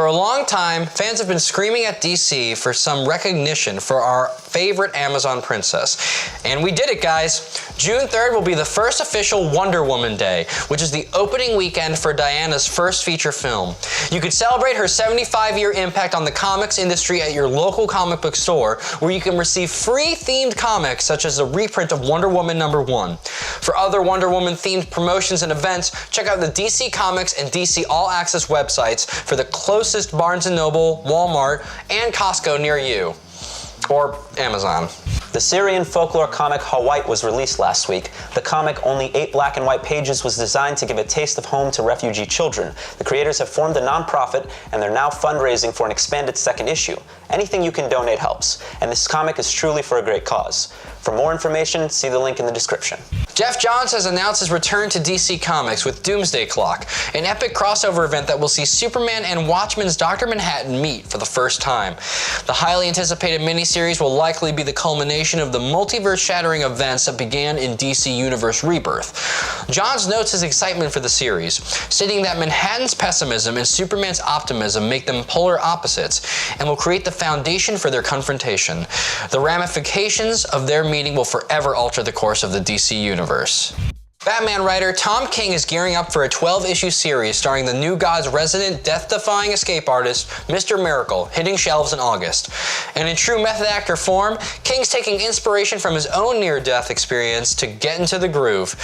For a long time, fans have been screaming at DC for some recognition for our favorite Amazon princess. And we did it, guys. June 3rd will be the first official Wonder Woman Day, which is the opening weekend for Diana's first feature film. You could celebrate her 75-year impact on the comics industry at your local comic book store, where you can receive free themed comics such as a reprint of Wonder Woman #1. For other Wonder Woman themed promotions and events, check out the DC Comics and DC All Access websites for the closest Barnes & Noble, Walmart, and Costco near you. Or Amazon. The Syrian folklore comic Hawait was released last week. The comic, only 8 black and white pages, was designed to give a taste of home to refugee children. The creators have formed a non-profit, and they're now fundraising for an expanded second issue. Anything you can donate helps, and this comic is truly for a great cause. For more information, see the link in the description. Geoff Johns has announced his return to DC Comics with Doomsday Clock, an epic crossover event that will see Superman and Watchmen's Dr. Manhattan meet for the first time. The highly anticipated miniseries will likely be the culmination of the multiverse-shattering events that began in DC Universe Rebirth. Johns notes his excitement for the series, stating that Manhattan's pessimism and Superman's optimism make them polar opposites and will create the foundation for their confrontation. The ramifications of their meeting will forever alter the course of the DC Universe. Batman writer Tom King is gearing up for a 12-issue series starring the New Gods' resident death-defying escape artist, Mr. Miracle, hitting shelves in August. And in true method actor form, King's taking inspiration from his own near-death experience to get into the groove.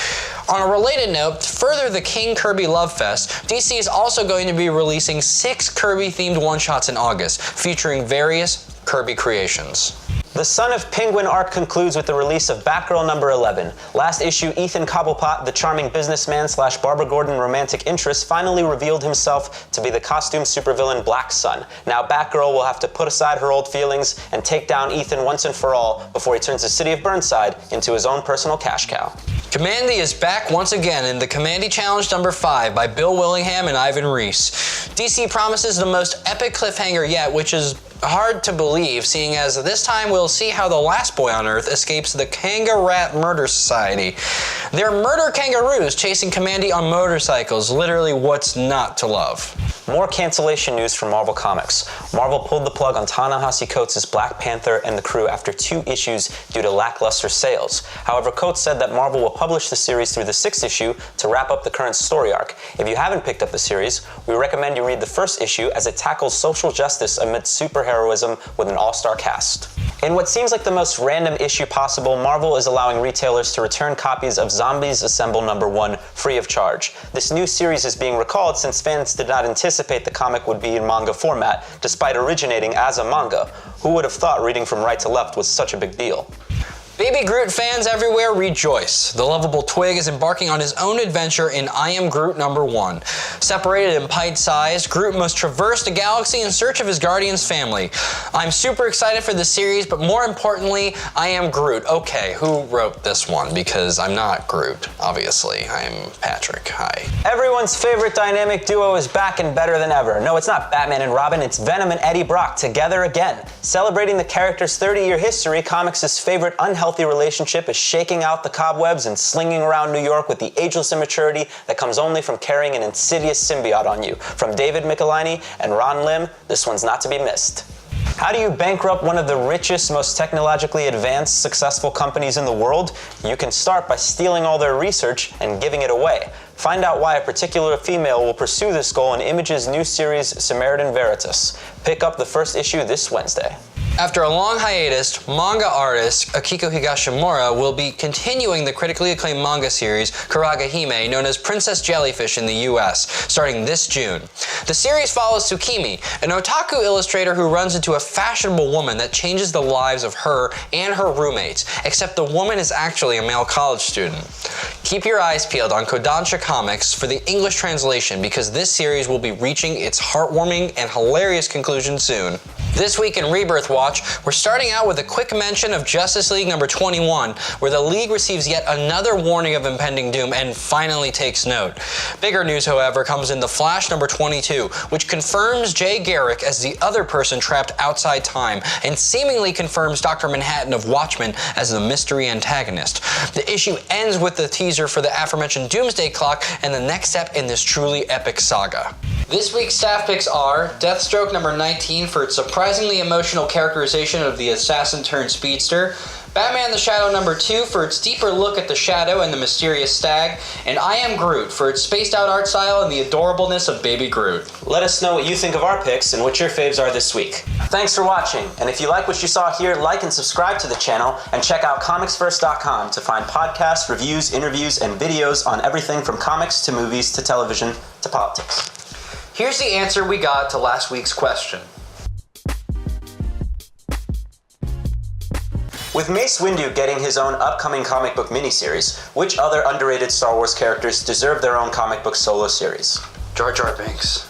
On a related note, to further the King Kirby Love Fest, DC is also going to be releasing 6 Kirby-themed one-shots in August, featuring various Kirby creations. The Son of Penguin arc concludes with the release of Batgirl #11. Last issue, Ethan Cobblepot, the charming businessman / Barbara Gordon romantic interest, finally revealed himself to be the costume supervillain Black Sun. Now Batgirl will have to put aside her old feelings and take down Ethan once and for all before he turns the city of Burnside into his own personal cash cow. Kamandi is back once again in the Kamandi Challenge #5 by Bill Willingham and Ivan Reis. DC promises the most epic cliffhanger yet, which is hard to believe, seeing as this time we'll see how the last boy on Earth escapes the Kangarat Murder Society. They're murder kangaroos chasing Kamandi on motorcycles, literally what's not to love. More cancellation news from Marvel Comics. Marvel pulled the plug on Ta-Nehisi Coates' Black Panther and the crew after 2 issues due to lackluster sales. However, Coates said that Marvel will publish the series through the 6th issue to wrap up the current story arc. If you haven't picked up the series, we recommend you read the 1st issue as it tackles social justice amidst superheroism with an all-star cast. In what seems like the most random issue possible, Marvel is allowing retailers to return copies of Zombies Assemble #1 free of charge. This new series is being recalled since fans did not anticipate the comic would be in manga format, despite originating as a manga. Who would have thought reading from right to left was such a big deal? Baby Groot fans everywhere rejoice. The lovable twig is embarking on his own adventure in I Am Groot #1. Separated and pint-sized, Groot must traverse the galaxy in search of his guardian's family. I'm super excited for this series, but more importantly, I am Groot. Okay, who wrote this one? Because I'm not Groot, obviously. I'm Patrick. Hi. Everyone's favorite dynamic duo is back and better than ever. No, it's not Batman and Robin, it's Venom and Eddie Brock together again. Celebrating the character's 30-year history, comics' favorite unhealthy relationship is shaking out the cobwebs and slinging around New York with the ageless immaturity that comes only from carrying an insidious symbiote on you. From David Michelinie and Ron Lim, this one's not to be missed. How do you bankrupt one of the richest, most technologically advanced, successful companies in the world? You can start by stealing all their research and giving it away. Find out why a particular female will pursue this goal in Image's new series, Samaritan Veritas. Pick up the 1st issue this Wednesday. After a long hiatus, manga artist Akiko Higashimura will be continuing the critically acclaimed manga series Karaga Hime, known as Princess Jellyfish in the US, starting this June. The series follows Tsukimi, an otaku illustrator who runs into a fashionable woman that changes the lives of her and her roommates, except the woman is actually a male college student. Keep your eyes peeled on Kodansha Comics for the English translation, because this series will be reaching its heartwarming and hilarious conclusion soon. This week in Rebirth Watch, we're starting out with a quick mention of Justice League #21, where the League receives yet another warning of impending doom and finally takes note. Bigger news, however, comes in The Flash #22, which confirms Jay Garrick as the other person trapped outside time, and seemingly confirms Dr. Manhattan of Watchmen as the mystery antagonist. The issue ends with the teaser for the aforementioned Doomsday Clock and the next step in this truly epic saga. This week's staff picks are Deathstroke number 19 for its surprisingly emotional characterization of the assassin turned speedster, Batman the Shadow number 2 for its deeper look at the Shadow and the mysterious stag, and I Am Groot for its spaced out art style and the adorableness of Baby Groot. Let us know what you think of our picks and what your faves are this week. Thanks for watching, and if you like what you saw here, like and subscribe to the channel, and check out comicsverse.com to find podcasts, reviews, interviews, and videos on everything from comics to movies to television to politics. Here's the answer we got to last week's question. With Mace Windu getting his own upcoming comic book miniseries, which other underrated Star Wars characters deserve their own comic book solo series? Jar Jar Binks.